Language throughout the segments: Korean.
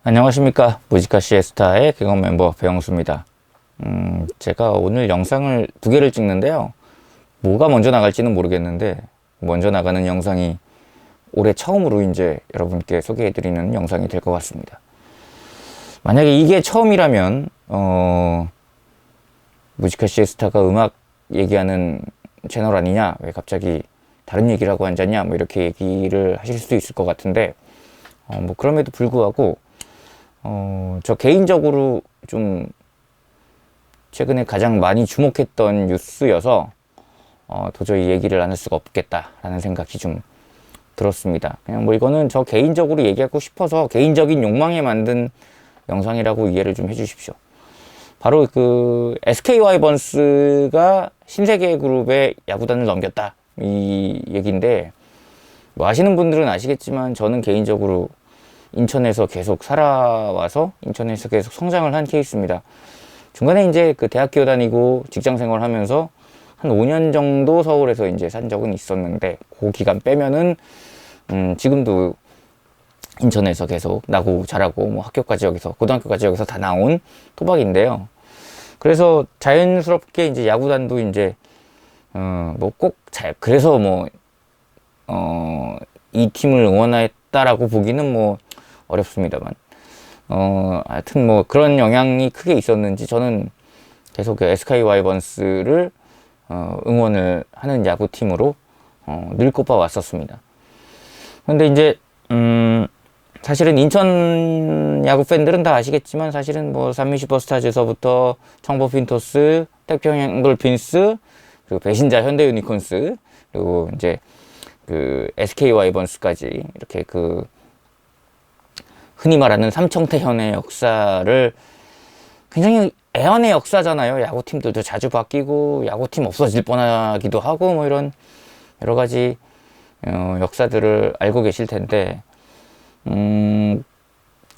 안녕하십니까. 무지카 시에스타의 개건 멤버 배영수입니다. 제가 오늘 영상을 두 개를 찍는데요. 뭐가 먼저 나갈지는 모르겠는데 먼저 나가는 영상이 올해 처음으로 이제 여러분께 소개해드리는 영상이 될 것 같습니다. 만약에 이게 처음이라면 무지카 시에스타가 음악 얘기하는 채널 아니냐, 왜 갑자기 다른 얘기를 하고 앉았냐, 뭐 이렇게 얘기를 하실 수도 있을 것 같은데 뭐 그럼에도 불구하고 저 개인적으로 좀 최근에 가장 많이 주목했던 뉴스여서 도저히 얘기를 안 할 수가 없겠다라는 생각이 좀 들었습니다. 그냥 뭐 이거는 저 개인적으로 얘기하고 싶어서 개인적인 욕망에 만든 영상이라고 이해를 좀 해주십시오. 바로 그 SK 와이번스가 신세계 그룹의 야구단을 넘겼다, 이 얘기인데, 뭐 아시는 분들은 아시겠지만 저는 개인적으로 인천에서 계속 살아와서 인천에서 계속 성장을 한 케이스입니다. 중간에 이제 그 대학교 다니고 직장 생활 하면서 한 5년 정도 서울에서 이제 산 적은 있었는데, 그 기간 빼면은 지금도 인천에서 계속 나고 자라고 뭐 학교까지 여기서, 고등학교까지 여기서 다 나온 토박인데요. 그래서 자연스럽게 이제 야구단도 이제 뭐 꼭 그래서 뭐 이 팀을 응원했다라고 보기는 뭐 어렵습니다만, 하여튼 뭐 그런 영향이 크게 있었는지 저는 계속 SK 와이번스를 응원을 하는 야구팀으로 늘 꼽아 왔었습니다. 근데 이제 사실은 인천 야구 팬들은 다 아시겠지만, 사실은 뭐 산미 슈퍼스타즈에서부터 청보 핀토스, 태평양 돌핀스, 그리고 배신자 현대 유니콘스, 그리고 이제 그 SK 와이번스까지 이렇게 그 흔히 말하는 삼청태현의 역사를, 굉장히 애완의 역사잖아요. 야구팀들도 자주 바뀌고 야구팀 없어질 뻔하기도 하고 뭐 이런 여러 가지 역사들을 알고 계실 텐데,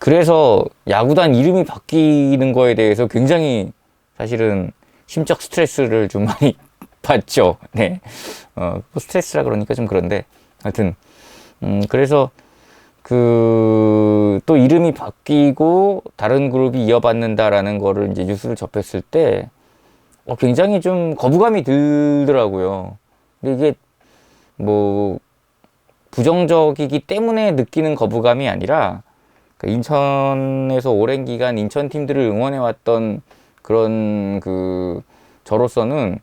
그래서 야구단 이름이 바뀌는 거에 대해서 굉장히 사실은 심적 스트레스를 좀 많이 받죠. 네. 뭐 스트레스라 그러니까 좀 그런데, 하여튼 그래서 또 이름이 바뀌고 다른 그룹이 이어받는다라는 거를 이제 뉴스를 접했을 때 굉장히 좀 거부감이 들더라고요. 근데 이게 뭐 부정적이기 때문에 느끼는 거부감이 아니라, 인천에서 오랜 기간 인천 팀들을 응원해왔던 그런 저로서는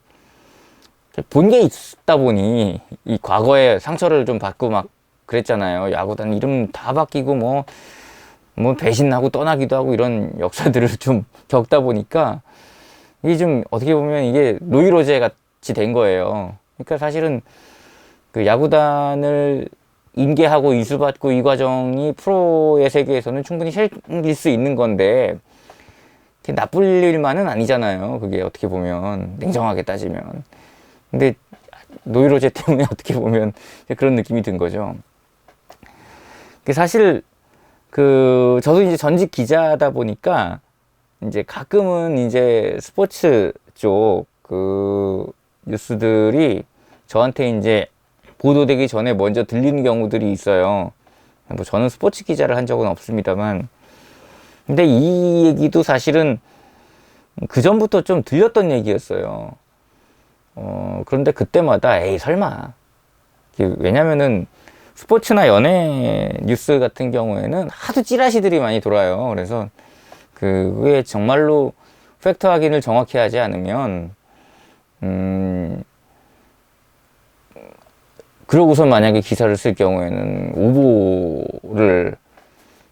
본 게 있다 보니 이 과거에 상처를 좀 받고 막 그랬잖아요. 야구단 이름 다 바뀌고 뭐 배신하고 떠나기도 하고 이런 역사들을 좀 겪다 보니까 이게 좀 어떻게 보면 이게 노이로제 같이 된 거예요. 그러니까 사실은 그 야구단을 인계하고 인수받고 이 과정이 프로의 세계에서는 충분히 생길 수 있는 건데, 나쁠 일만은 아니잖아요. 그게 어떻게 보면 냉정하게 따지면. 근데 노이로제 때문에 어떻게 보면 그런 느낌이 든 거죠. 사실 저도 이제 전직 기자다 보니까 이제 가끔은 이제 스포츠 쪽 뉴스들이 저한테 이제 보도되기 전에 먼저 들리는 경우들이 있어요. 뭐 저는 스포츠 기자를 한 적은 없습니다만, 근데 이 얘기도 사실은 그 전부터 좀 들렸던 얘기였어요. 그런데 그때마다 에이 설마, 왜냐면은 스포츠나 연예 뉴스 같은 경우에는 하도 찌라시들이 많이 돌아요. 그래서 그게 정말로 팩트 확인을 정확히 하지 않으면 그러고서 만약에 기사를 쓸 경우에는 오보를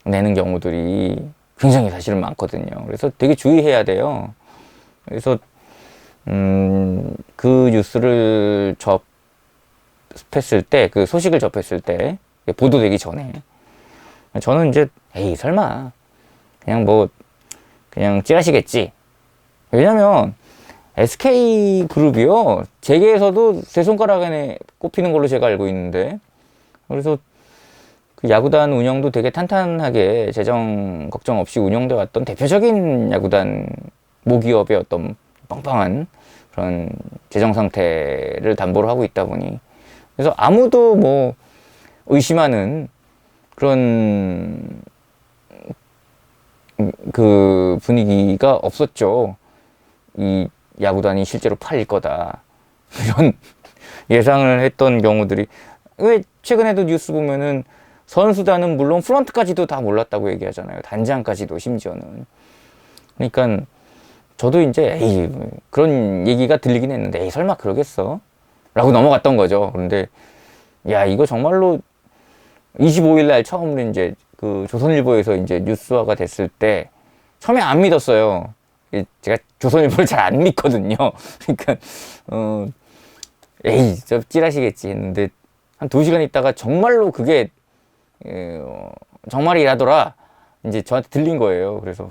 내는 경우들이 굉장히 사실은 많거든요. 그래서 되게 주의해야 돼요. 그래서 그 뉴스를 접했을 때, 그 소식을 접했을 때, 보도되기 전에 저는 이제 에이 설마 그냥 찌라시겠지. 왜냐면 SK 그룹이요, 재계에서도 세 손가락 안에 꼽히는 걸로 제가 알고 있는데, 그래서 그 야구단 운영도 되게 탄탄하게 재정 걱정 없이 운영돼 왔던 대표적인 야구단 모기업의 어떤 빵빵한 그런 재정 상태를 담보로 하고 있다 보니, 그래서 아무도 뭐 의심하는 그런 그 분위기가 없었죠. 이 야구단이 실제로 팔릴 거다. 이런 예상을 했던 경우들이, 왜 최근에도 뉴스 보면은 선수단은 물론 프런트까지도 다 몰랐다고 얘기하잖아요. 단장까지도 심지어는. 그러니까 저도 이제 에이, 그런 얘기가 들리긴 했는데, 에이, 설마 그러겠어? 라고 넘어갔던 거죠. 그런데 야, 이거 정말로 25일 날 처음으로 이제 그 조선일보에서 이제 뉴스화가 됐을 때 처음에 안 믿었어요. 제가 조선일보를 잘 안 믿거든요. 그러니까 에이, 저 찌라시겠지 했는데 한 2시간 있다가 정말로 그게 정말이라더라 이제 저한테 들린 거예요. 그래서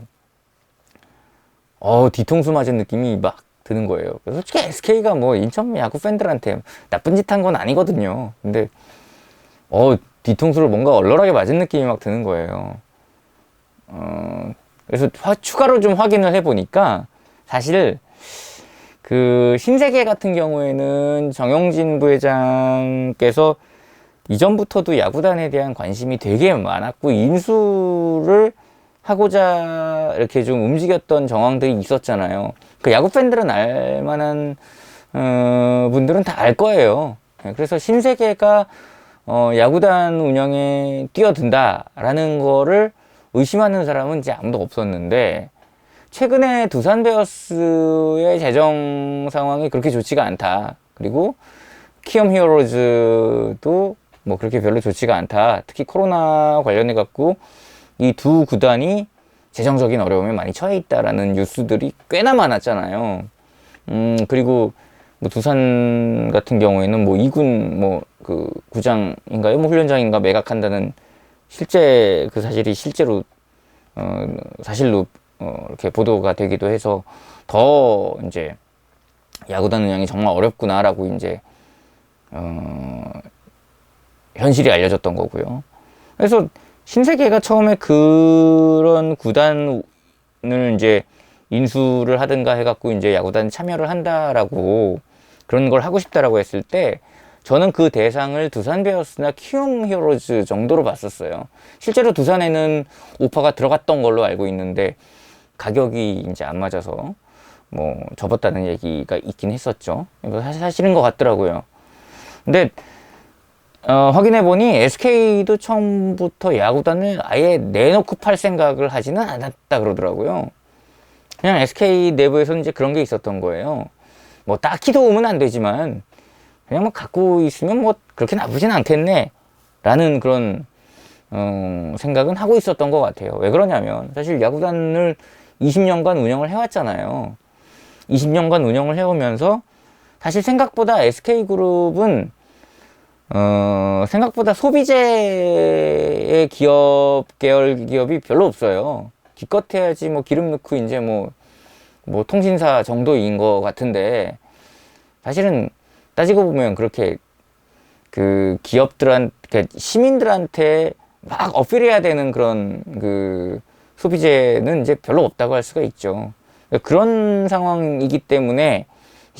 뒤통수 맞은 느낌이 막 드는 거예요. 솔직히 SK가 뭐 인천 야구 팬들한테 나쁜 짓 한 건 아니거든요. 근데 뒤통수를 뭔가 얼얼하게 맞은 느낌이 막 드는 거예요. 그래서 추가로 좀 확인을 해보니까 사실 그 신세계 같은 경우에는 정영진 부회장께서 이전부터도 야구단에 대한 관심이 되게 많았고 인수를 하고자 이렇게 좀 움직였던 정황들이 있었잖아요. 그 야구 팬들은 알만한 분들은 다 알 거예요. 그래서 신세계가 야구단 운영에 뛰어든다라는 거를 의심하는 사람은 이제 아무도 없었는데, 최근에 두산 베어스의 재정 상황이 그렇게 좋지가 않다. 그리고 키움 히어로즈도 뭐 그렇게 별로 좋지가 않다. 특히 코로나 관련해 갖고 이 두 구단이 재정적인 어려움에 많이 처해 있다라는 뉴스들이 꽤나 많았잖아요. 그리고 뭐 두산 같은 경우에는 뭐 2군 뭐 그 구장인가요? 뭐 훈련장인가 매각한다는 실제 그 사실이 실제로 사실로 이렇게 보도가 되기도 해서 더 이제 야구단 운영이 정말 어렵구나라고 이제 현실이 알려졌던 거고요. 그래서 신세계가 처음에 그런 구단을 이제 인수를 하든가 해갖고 이제 야구단 참여를 한다라고 그런 걸 하고 싶다라고 했을 때 저는 그 대상을 두산 베어스나 키움 히어로즈 정도로 봤었어요. 실제로 두산에는 오퍼가 들어갔던 걸로 알고 있는데 가격이 이제 안 맞아서 뭐 접었다는 얘기가 있긴 했었죠. 사실인 것 같더라고요. 근데 확인해보니 SK도 처음부터 야구단을 아예 내놓고 팔 생각을 하지는 않았다 그러더라고요. 그냥 SK 내부에서는 이제 그런 게 있었던 거예요. 뭐 딱히 도움은 안 되지만 그냥 뭐 갖고 있으면 뭐 그렇게 나쁘진 않겠네 라는 그런 생각은 하고 있었던 것 같아요. 왜 그러냐면 사실 야구단을 20년간 운영을 해왔잖아요. 20년간 운영을 해오면서 사실 생각보다 SK그룹은 생각보다 소비재의 계열 기업이 별로 없어요. 기껏해야지 뭐 기름 넣고 이제 뭐 통신사 정도인 것 같은데, 사실은 따지고 보면 그렇게 그 기업들한테, 시민들한테 막 어필해야 되는 그런 그 소비재는 이제 별로 없다고 할 수가 있죠. 그런 상황이기 때문에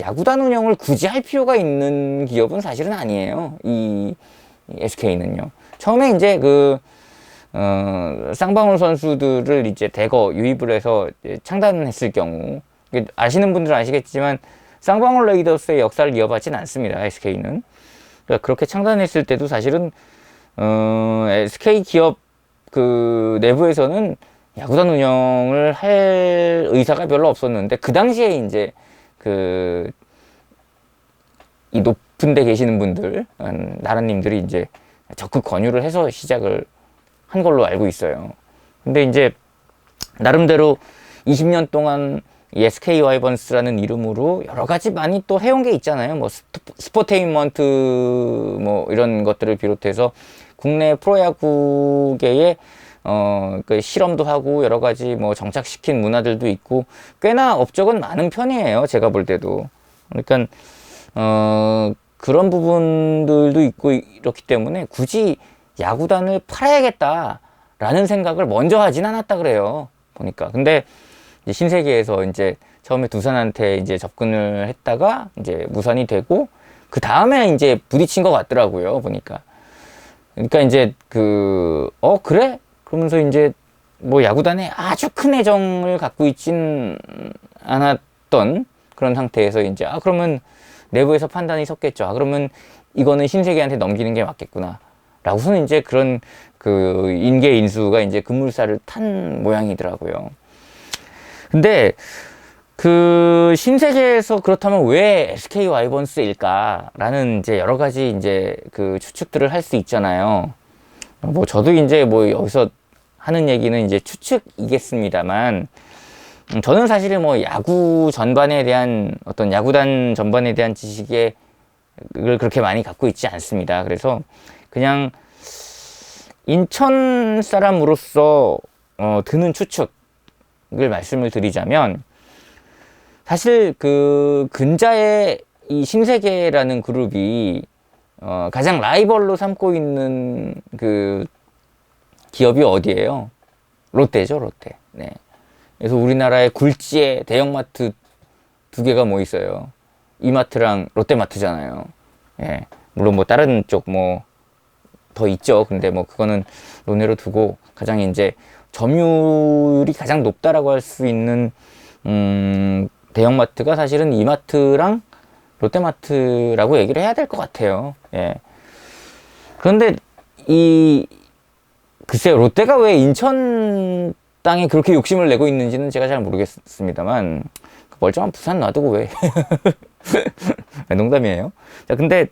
야구단 운영을 굳이 할 필요가 있는 기업은 사실은 아니에요. 이 SK는요. 처음에 이제 쌍방울 선수들을 이제 대거 유입을 해서 창단했을 경우, 아시는 분들은 아시겠지만 쌍방울 레이더스의 역사를 이어받진 않습니다. SK는. 그러니까 그렇게 창단했을 때도 사실은 SK 기업 그 내부에서는 야구단 운영을 할 의사가 별로 없었는데, 그 당시에 이제 이 높은 데 계시는 분들, 나라님들이 이제 적극 권유를 해서 시작을 한 걸로 알고 있어요. 근데 이제 나름대로 20년 동안 이 SK 와이번스라는 이름으로 여러 가지 많이 또 해온 게 있잖아요. 뭐 스포테인먼트 뭐 이런 것들을 비롯해서 국내 프로야구계에 그 실험도 하고 여러 가지 뭐 정착시킨 문화들도 있고 꽤나 업적은 많은 편이에요. 제가 볼 때도. 그러니까 그런 부분들도 있고 이렇기 때문에 굳이 야구단을 팔아야겠다라는 생각을 먼저 하진 않았다 그래요. 보니까. 근데 이제 신세계에서 이제 처음에 두산한테 이제 접근을 했다가 이제 무산이 되고 그 다음에 이제 부딪힌 것 같더라고요. 보니까. 그러니까 이제 그래? 그러면서 이제 뭐 야구단에 아주 큰 애정을 갖고 있진 않았던 그런 상태에서 이제 그러면 내부에서 판단이 섰겠죠. 그러면 이거는 신세계한테 넘기는 게 맞겠구나 라고서는 이제 그런 그 인계 인수가 이제 급물살을 탄 모양이더라고요. 근데 그 신세계에서 그렇다면 왜 SK 와이번스일까라는 이제 여러 가지 이제 그 추측들을 할 수 있잖아요. 뭐 저도 이제 뭐 여기서 하는 얘기는 이제 추측이겠습니다만, 저는 사실은 뭐 야구 전반에 대한 어떤 야구단 전반에 대한 지식을 그렇게 많이 갖고 있지 않습니다. 그래서 그냥 인천 사람으로서 드는 추측을 말씀을 드리자면, 사실 그 근자의 이 신세계라는 그룹이 가장 라이벌로 삼고 있는 그 기업이 어디예요? 롯데죠, 롯데. 네. 그래서 우리나라의 굴지의 대형마트 두 개가 뭐 있어요? 이마트랑 롯데마트잖아요. 예. 물론 뭐 다른 쪽 뭐 더 있죠. 근데 뭐 그거는 논외로 두고 가장 이제 점유율이 가장 높다라고 할 수 있는 대형마트가 사실은 이마트랑 롯데마트라고 얘기를 해야 될 것 같아요. 예. 그런데 글쎄요, 롯데가 왜 인천 땅에 그렇게 욕심을 내고 있는지는 제가 잘 모르겠습니다만, 그 멀쩡한 부산 놔두고 왜? 농담이에요. 자, 근데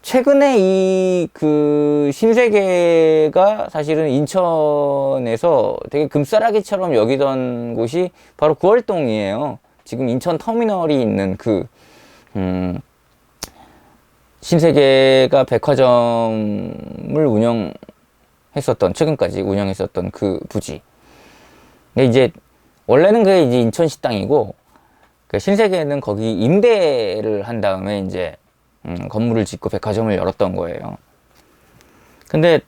최근에 그 신세계가 사실은 인천에서 되게 금싸라기처럼 여기던 곳이 바로 구월동이에요. 지금 인천 터미널이 있는 그 신세계가 백화점을 최근까지 운영했었던 그 부지. 근데 이제 원래는 그게 이제 인천시 땅이고, 그 신세계는 거기 임대를 한 다음에 이제 건물을 짓고 백화점을 열었던 거예요. 근데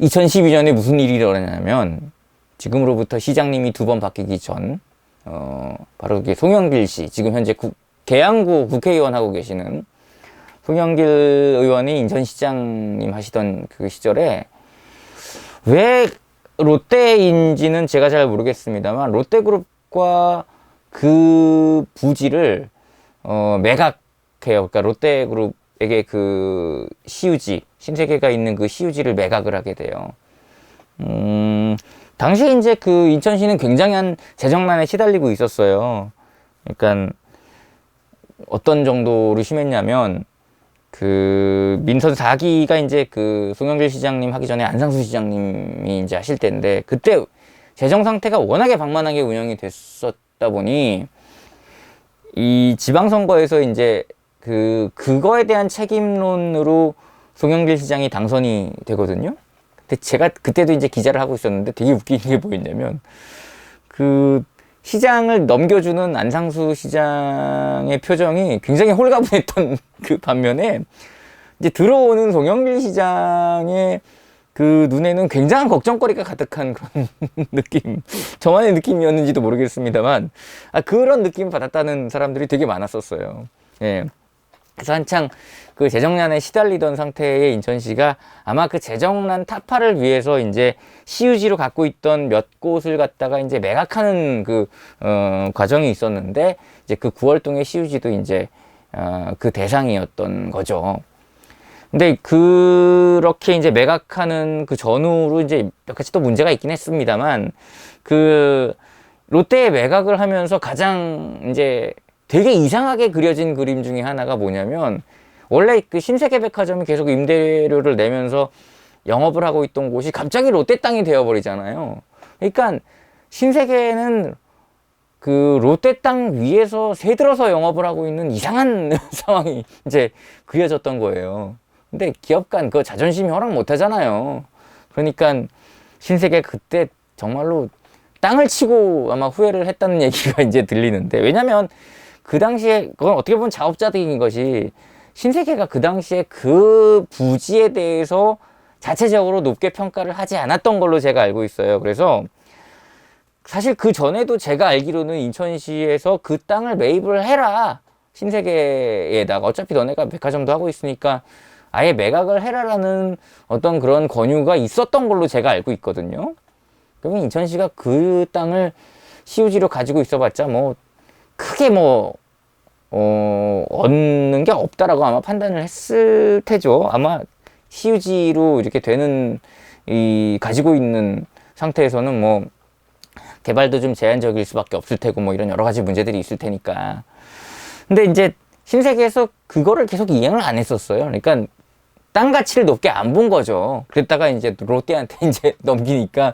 2012년에 무슨 일이 일어나냐면, 지금으로부터 시장님이 2번 바뀌기 전 바로 그게 송영길 씨, 지금 현재 계양구 국회의원 하고 계시는 송영길 의원이 인천시장님 하시던 그 시절에, 왜 롯데인지는 제가 잘 모르겠습니다만 롯데그룹과 그 부지를 매각해요. 그러니까 롯데그룹에게 그 시유지, 신세계가 있는 그 시유지를 매각을 하게 돼요. 당시 이제 그 인천시는 굉장한 재정난에 시달리고 있었어요. 그러니까 어떤 정도로 심했냐면, 그 민선 4기가 이제 그 송영길 시장님 하기 전에 안상수 시장님이 이제 하실 때인데, 그때 재정 상태가 워낙에 방만하게 운영이 됐었다 보니 이 지방선거에서 이제 그거에 대한 책임론으로 송영길 시장이 당선이 되거든요. 근데 제가 그때도 이제 기자를 하고 있었는데 되게 웃기는 게 뭐였냐면, 그 시장을 넘겨주는 안상수 시장의 표정이 굉장히 홀가분했던 그 반면에, 이제 들어오는 송영길 시장의 그 눈에는 굉장한 걱정거리가 가득한 그런 느낌, 저만의 느낌이었는지도 모르겠습니다만, 그런 느낌 받았다는 사람들이 되게 많았었어요. 예. 그래서 한창 그 재정난에 시달리던 상태의 인천시가 아마 그 재정난 타파를 위해서 이제 시유지로 갖고 있던 몇 곳을 갖다가 이제 매각하는 그 과정이 있었는데, 이제 그 구월동의 시유지도 이제 그 대상이었던 거죠. 근데 그렇게 이제 매각하는 그 전후로 이제 몇 가지 또 문제가 있긴 했습니다만, 그 롯데에 매각을 하면서 가장 이제 되게 이상하게 그려진 그림 중에 하나가 뭐냐면, 원래 그 신세계 백화점이 계속 임대료를 내면서 영업을 하고 있던 곳이 갑자기 롯데 땅이 되어버리잖아요. 그러니까 신세계는 그 롯데 땅 위에서 새들어서 영업을 하고 있는 이상한 상황이 이제 그려졌던 거예요. 근데 기업 간 그 자존심이 허락 못 하잖아요. 그러니까 신세계 그때 정말로 땅을 치고 아마 후회를 했다는 얘기가 이제 들리는데, 왜냐면 그 당시에 그건 어떻게 보면 자업자득인 것이, 신세계가 그 당시에 그 부지에 대해서 자체적으로 높게 평가를 하지 않았던 걸로 제가 알고 있어요. 그래서 사실 그 전에도 제가 알기로는 인천시에서 그 땅을 매입을 해라, 신세계에다가 어차피 너네가 백화점도 하고 있으니까 아예 매각을 해라라는 어떤 그런 권유가 있었던 걸로 제가 알고 있거든요. 그러면 인천시가 그 땅을 CUG로 가지고 있어봤자 뭐 크게 뭐 얻는 게 없다라고 아마 판단을 했을 테죠. 아마 CUG로 이렇게 되는 가지고 있는 상태에서는 뭐 개발도 좀 제한적일 수밖에 없을 테고 뭐 이런 여러 가지 문제들이 있을 테니까. 근데 이제 신세계에서 그거를 계속 이행을 안 했었어요. 그러니까 땅 가치를 높게 안 본 거죠. 그랬다가 이제 롯데한테 이제 넘기니까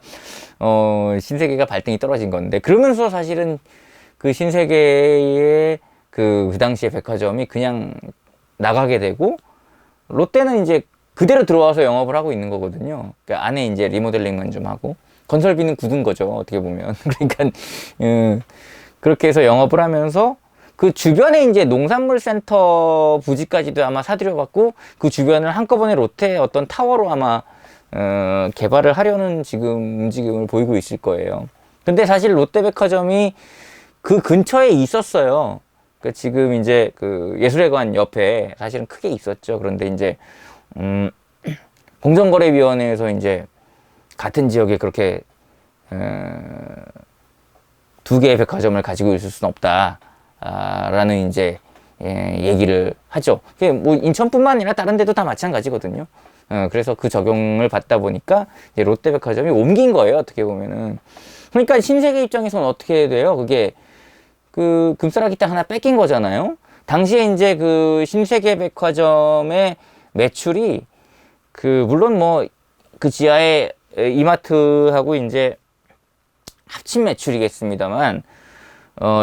신세계가 발등이 떨어진 건데, 그러면서 사실은 그 신세계의 그 당시에 백화점이 그냥 나가게 되고, 롯데는 이제 그대로 들어와서 영업을 하고 있는 거거든요. 그러니까 안에 이제 리모델링만 좀 하고 건설비는 굳은 거죠, 어떻게 보면. 그러니까 그렇게 해서 영업을 하면서 그 주변에 이제 농산물 센터 부지까지도 아마 사들여갖고 그 주변을 한꺼번에 롯데 어떤 타워로 아마 개발을 하려는 지금 움직임을 보이고 있을 거예요. 근데 사실 롯데백화점이 그 근처에 있었어요. 그러니까 지금 이제 그 예술회관 옆에 사실은 크게 있었죠. 그런데 이제 공정거래위원회에서 이제 같은 지역에 그렇게 두 개의 백화점을 가지고 있을 수는 없다. 라는 이제 얘기를 하죠. 뭐 인천뿐만 아니라 다른 데도 다 마찬가지거든요. 그래서 그 적용을 받다 보니까 이제 롯데백화점이 옮긴 거예요, 어떻게 보면은. 그러니까 신세계 입장에서는 어떻게 돼요? 그게 그 금싸라기 땅 하나 뺏긴 거잖아요. 당시에 이제 그 신세계 백화점의 매출이 그 물론 뭐 그 지하에 이마트하고 이제 합친 매출이겠습니다만,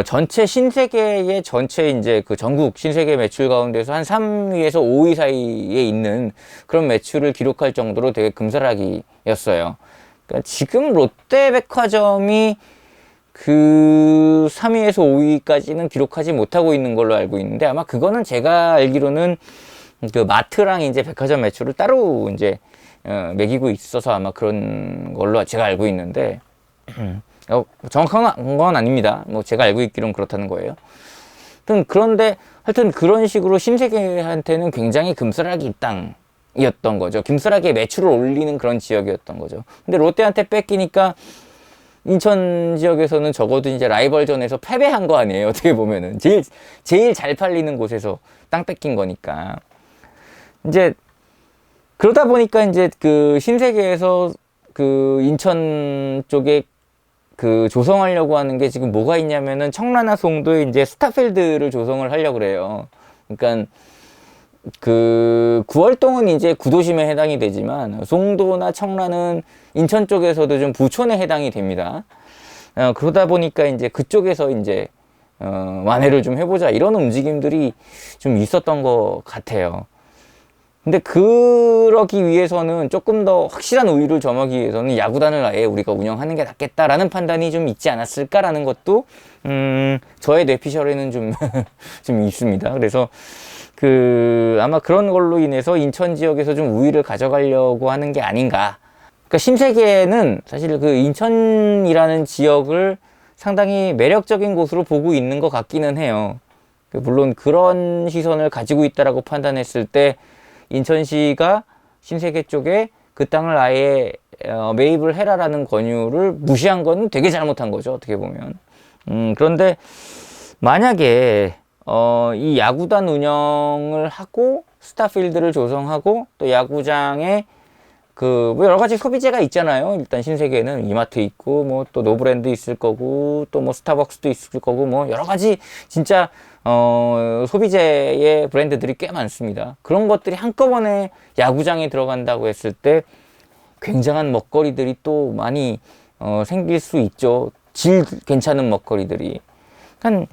전체 신세계의 전체 이제 그 전국 신세계 매출 가운데서 한 3위에서 5위 사이에 있는 그런 매출을 기록할 정도로 되게 금사라기였어요. 그러니까 지금 롯데백화점이 그 3위에서 5위까지는 기록하지 못하고 있는 걸로 알고 있는데, 아마 그거는 제가 알기로는 그 마트랑 이제 백화점 매출을 따로 이제 매기고 있어서 아마 그런 걸로 제가 알고 있는데, 정확한 건 아닙니다. 뭐 제가 알고 있기로는 그렇다는 거예요. 그런데 하여튼 그런 식으로 신세계한테는 굉장히 금싸라기 땅이었던 거죠. 금싸라기의 매출을 올리는 그런 지역이었던 거죠. 근데 롯데한테 뺏기니까 인천 지역에서는 적어도 이제 라이벌전에서 패배한 거 아니에요. 어떻게 보면은 제일 잘 팔리는 곳에서 땅 뺏긴 거니까. 이제 그러다 보니까 이제 그 신세계에서 그 인천 쪽에 그 조성하려고 하는 게 지금 뭐가 있냐면은 청라나 송도에 이제 스타필드를 조성을 하려고 그래요. 그러니까 그 구월동은 이제 구도심에 해당이 되지만 송도나 청라는 인천 쪽에서도 좀 부촌에 해당이 됩니다. 그러다 보니까 이제 그쪽에서 이제 완해를 좀 해보자 이런 움직임들이 좀 있었던 것 같아요. 근데 그러기 위해서는 조금 더 확실한 우위를 점하기 위해서는 야구단을 아예 우리가 운영하는 게 낫겠다라는 판단이 좀 있지 않았을까라는 것도 저의 뇌피셜에는 좀 좀 있습니다. 그래서 그 아마 그런 걸로 인해서 인천 지역에서 좀 우위를 가져가려고 하는 게 아닌가. 그러니까 신세계는 사실 그 인천이라는 지역을 상당히 매력적인 곳으로 보고 있는 것 같기는 해요. 물론 그런 시선을 가지고 있다라고 판단했을 때 인천시가 신세계 쪽에 그 땅을 아예 매입을 해라라는 권유를 무시한 건 되게 잘못한 거죠, 어떻게 보면. 그런데 만약에 이 야구단 운영을 하고 스타필드를 조성하고 또 야구장에 그 뭐 여러 가지 소비재가 있잖아요. 일단 신세계는 이마트 있고 뭐 또 노브랜드 있을 거고 또 뭐 스타벅스도 있을 거고 뭐 여러 가지 진짜 소비재의 브랜드들이 꽤 많습니다. 그런 것들이 한꺼번에 야구장에 들어간다고 했을 때 굉장한 먹거리들이 또 많이 생길 수 있죠. 질 괜찮은 먹거리들이. 그러니까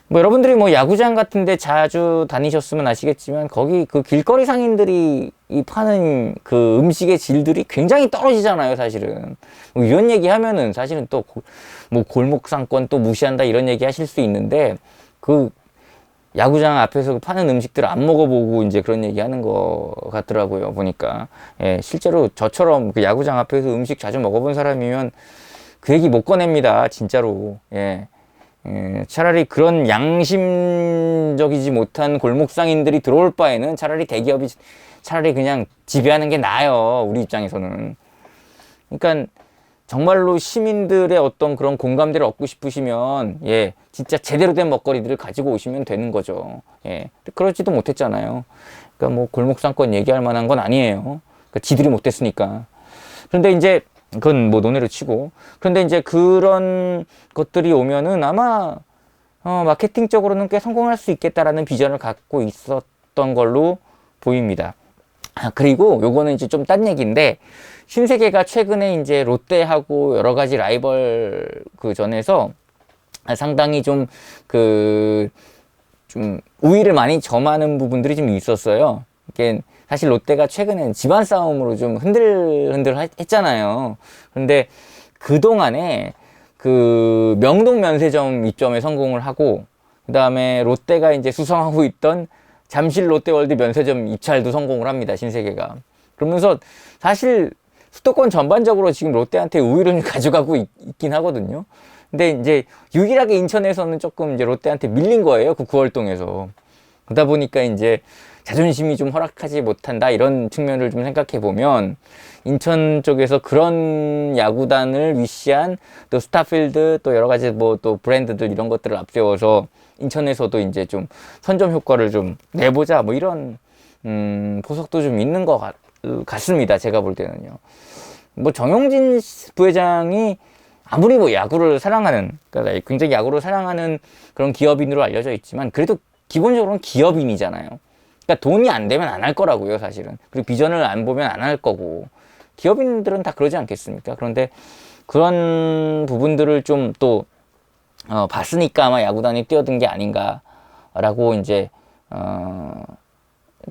뭐 여러분들이 뭐 야구장 같은데 자주 다니셨으면 아시겠지만 거기 그 길거리 상인들이 이 파는 그 음식의 질들이 굉장히 떨어지잖아요, 사실은. 뭐 이런 얘기 하면은 사실은 또 뭐 골목 상권 또 무시한다 이런 얘기 하실 수 있는데, 그 야구장 앞에서 파는 음식들을 안 먹어보고 이제 그런 얘기 하는 거 같더라고요, 보니까. 예, 실제로 저처럼 그 야구장 앞에서 음식 자주 먹어본 사람이면 그 얘기 못 꺼냅니다, 진짜로. 예. 차라리 그런 양심적이지 못한 골목상인들이 들어올 바에는 차라리 대기업이 차라리 그냥 지배하는 게 나아요, 우리 입장에서는. 그러니까 정말로 시민들의 어떤 그런 공감대를 얻고 싶으시면, 예, 진짜 제대로 된 먹거리들을 가지고 오시면 되는 거죠. 예, 그러지도 못했잖아요. 그러니까 뭐 골목상권 얘기할 만한 건 아니에요. 그러니까 지들이 못했으니까. 그런데 이제 그건 뭐 논외로 치고, 그런데 이제 그런 것들이 오면은 아마 마케팅적으로는 꽤 성공할 수 있겠다라는 비전을 갖고 있었던 걸로 보입니다. 그리고 요거는 이제 좀 딴 얘기인데, 신세계가 최근에 이제 롯데하고 여러 가지 라이벌 그 전에서 상당히 좀 좀 우위를 많이 점하는 부분들이 좀 있었어요. 이게 사실 롯데가 최근에 집안 싸움으로 좀 흔들흔들 했잖아요. 그런데 그동안에 그 명동 면세점 입점에 성공을 하고, 그 다음에 롯데가 이제 수성하고 있던 잠실 롯데월드 면세점 입찰도 성공을 합니다, 신세계가. 그러면서 사실 수도권 전반적으로 지금 롯데한테 우위를 가져가고 있긴 하거든요. 근데 이제 유일하게 인천에서는 조금 이제 롯데한테 밀린 거예요, 그 구월동에서. 그러다 보니까 이제 자존심이 좀 허락하지 못한다, 이런 측면을 좀 생각해 보면, 인천 쪽에서 그런 야구단을 위시한 또 스타필드, 또 여러 가지 뭐 또 브랜드들 이런 것들을 앞세워서 인천에서도 이제 좀 선점 효과를 좀 내보자, 뭐 이런 포석도 좀 있는 것 같습니다, 제가 볼 때는요. 뭐 정용진 부회장이 아무리 뭐 야구를 사랑하는, 그러니까 굉장히 야구를 사랑하는 그런 기업인으로 알려져 있지만, 그래도 기본적으로는 기업인이잖아요. 그러니까 돈이 안 되면 안 할 거라고요, 사실은. 그리고 비전을 안 보면 안 할 거고. 기업인들은 다 그러지 않겠습니까? 그런데 그런 부분들을 좀 또 봤으니까 아마 야구단이 뛰어든 게 아닌가라고 이제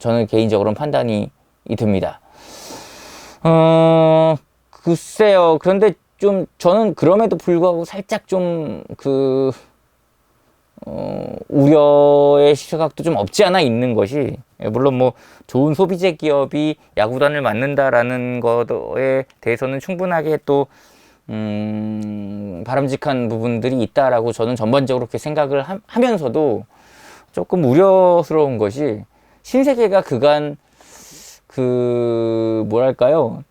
저는 개인적으로는 판단이 듭니다. 글쎄요. 그런데 좀 저는 그럼에도 불구하고 살짝 좀 우려의 시각도 좀 없지 않아 있는 것이, 물론 뭐 좋은 소비재 기업이 야구단을 맡는다라는 것에 대해서는 충분하게 또 바람직한 부분들이 있다라고 저는 전반적으로 그렇게 생각을 하면서도 조금 우려스러운 것이, 신세계가 그간 뭐랄까요,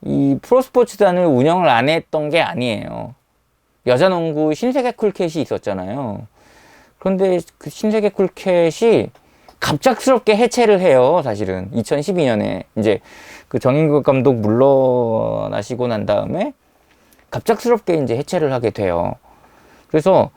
이 프로스포츠단을 운영을 안 했던 게 아니에요. 여자농구 신세계 쿨캣이 있었잖아요. 그런데 그 신세계 쿨캣이 갑작스럽게 해체를 해요, 사실은. 2012년에 이제 그 정인국 감독 물러나시고 난 다음에 갑작스럽게 이제 해체를 하게 돼요. 그래서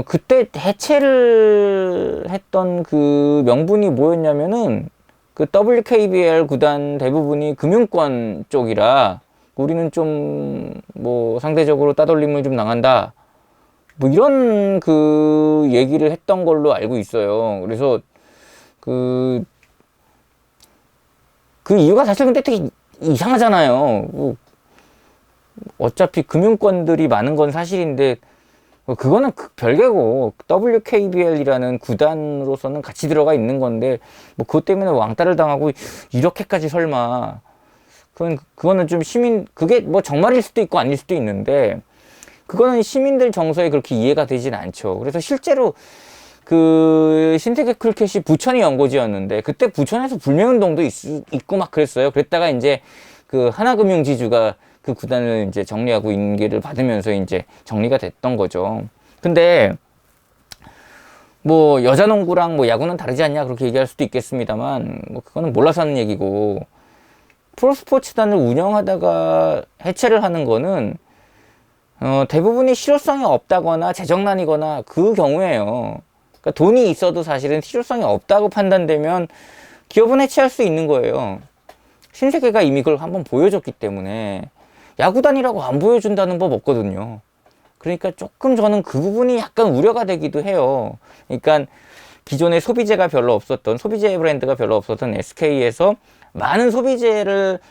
그때 해체를 했던 그 명분이 뭐였냐면은, 그 WKBL 구단 대부분이 금융권 쪽이라 우리는 좀 뭐 상대적으로 따돌림을 좀 당한다, 뭐 이런 그 얘기를 했던 걸로 알고 있어요. 그래서 그 이유가 사실 근데 되게 이상하잖아요. 뭐 어차피 금융권들이 많은 건 사실인데, 그거는 별개고, WKBL이라는 구단으로서는 같이 들어가 있는 건데, 뭐 그것 때문에 왕따를 당하고 이렇게까지 설마. 그거는 좀 그게 뭐 정말일 수도 있고 아닐 수도 있는데, 그거는 시민들 정서에 그렇게 이해가 되진 않죠. 그래서 실제로 그 신세계 쿨캣이 부천이 연고지였는데, 그때 부천에서 불매운동도 있고 막 그랬어요. 그랬다가 이제 그 하나금융지주가 그 구단을 이제 정리하고 인계를 받으면서 이제 정리가 됐던 거죠. 근데 뭐 여자농구랑 뭐 야구는 다르지 않냐, 그렇게 얘기할 수도 있겠습니다만, 뭐 그거는 몰라서 하는 얘기고, 프로스포츠단을 운영하다가 해체를 하는 거는 대부분이 실효성이 없다거나 재정난이거나 그 경우에요. 그러니까 돈이 있어도 사실은 실효성이 없다고 판단되면 기업은 해체할 수 있는 거예요. 신세계가 이미 그걸 한번 보여줬기 때문에 야구단이라고 안 보여준다는 법 없거든요. 그러니까 조금 저는 그 부분이 약간 우려가 되기도 해요. 그러니까 기존에 소비재 브랜드가 별로 없었던 SK에서 많은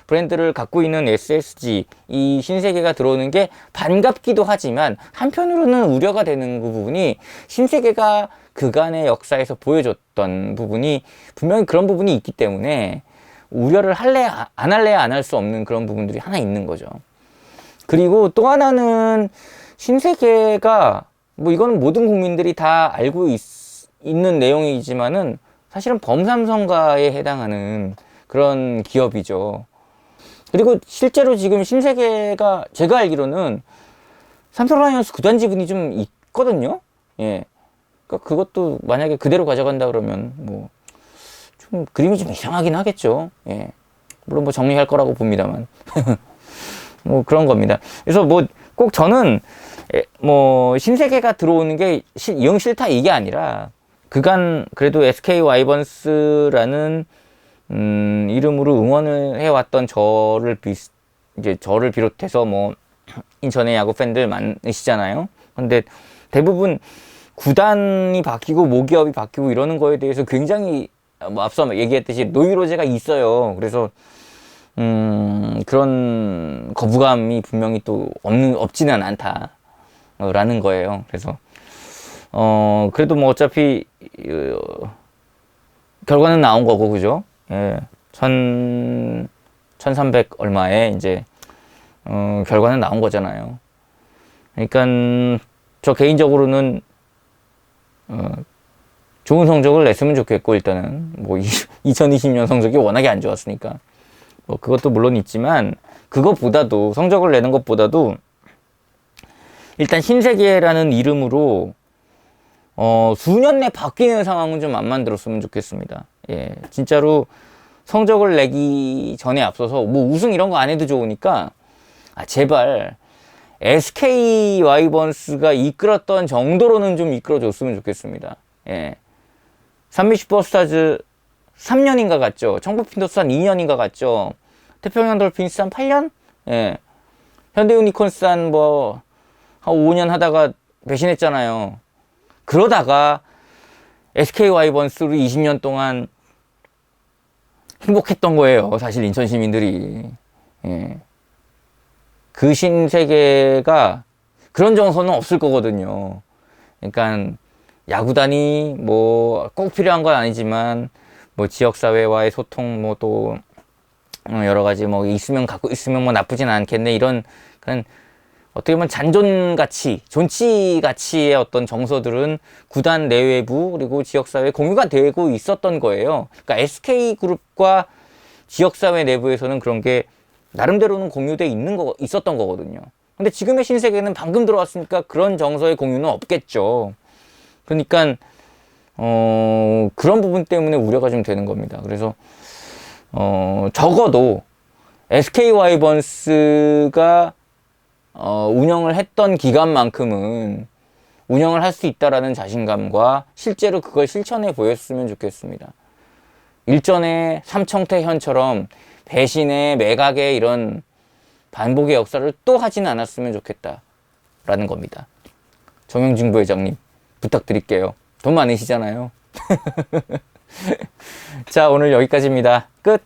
브랜드를 갖고 있는 SSG, 이 신세계가 들어오는 게 반갑기도 하지만, 한편으로는 우려가 되는 그 부분이, 신세계가 그간의 역사에서 보여줬던 부분이 분명히 그런 부분이 있기 때문에 우려를 할래야 안 할 수 없는 그런 부분들이 하나 있는 거죠. 그리고 또 하나는, 신세계가 뭐 이거는 모든 국민들이 다 알고 있는 내용이지만은 사실은 범삼성가에 해당하는 그런 기업이죠. 그리고 실제로 지금 신세계가 제가 알기로는 삼성 라이온스 구단 지분이 좀 있거든요. 예. 그러니까 그것도 만약에 그대로 가져간다 그러면 뭐 좀 그림이 좀 이상하긴 하겠죠. 예. 물론 뭐 정리할 거라고 봅니다만. 뭐 그런 겁니다. 그래서 뭐 꼭 저는 뭐 신세계가 들어오는 게 영 싫다 이게 아니라 그간 그래도 SK 와이번스라는 이름으로 응원을 해왔던 이제 저를 비롯해서 뭐 인천의 야구 팬들 많으시잖아요. 근데 대부분 구단이 바뀌고 모기업이 바뀌고 이러는 거에 대해서 굉장히 뭐 앞서 얘기했듯이 노이로제가 있어요. 그래서 그런 거부감이 분명히 또 없지는 않다라는 거예요. 그래서 그래도 뭐 어차피 결과는 나온 거고, 그죠? 예. 1300 얼마에 이제 결과는 나온 거잖아요. 그러니까 저 개인적으로는 좋은 성적을 냈으면 좋겠고, 일단은 뭐 2020년 성적이 워낙에 안 좋았으니까 뭐 그것도 물론 있지만, 그것보다도 성적을 내는 것보다도 일단 신세계라는 이름으로 수년 내 바뀌는 상황은 좀 안 만들었으면 좋겠습니다. 예, 진짜로 성적을 내기 전에 앞서서 뭐 우승 이런 거 안 해도 좋으니까 제발 SK 와이번스가 이끌었던 정도로는 좀 이끌어줬으면 좋겠습니다. 예, 산미 슈퍼스타즈 3년인가 갔죠. 청법 핀더스 한 2년인가 갔죠. 태평양 돌핀스 한 8년? 예, 현대 유니콘스 한 5년 하다가 배신했잖아요. 그러다가 SK 와이번스로 20년 동안 행복했던 거예요. 사실 인천 시민들이. 예. 그 신세계가 그런 정서는 없을 거거든요. 그러니까 야구단이 뭐 꼭 필요한 건 아니지만 뭐 지역사회와의 소통 뭐 또 여러 가지 뭐 갖고 있으면 뭐 나쁘진 않겠네, 이런 그냥 어떻게 보면 잔존가치, 존치가치의 어떤 정서들은 구단 내외부 그리고 지역사회 공유가 되고 있었던 거예요. 그러니까 SK그룹과 지역사회 내부에서는 그런 게 나름대로는 공유돼 있었던 거거든요. 근데 지금의 신세계는 방금 들어왔으니까 그런 정서의 공유는 없겠죠. 그러니까 그런 부분 때문에 우려가 좀 되는 겁니다. 그래서 적어도 SK 와이번스가 운영을 했던 기간만큼은 운영을 할 수 있다라는 자신감과 실제로 그걸 실천해 보였으면 좋겠습니다. 일전에 삼청태현처럼 배신의 매각의 이런 반복의 역사를 또 하지는 않았으면 좋겠다라는 겁니다. 정영진 부회장님 부탁드릴게요. 돈 많으시잖아요. 자, 오늘 여기까지입니다. 끝.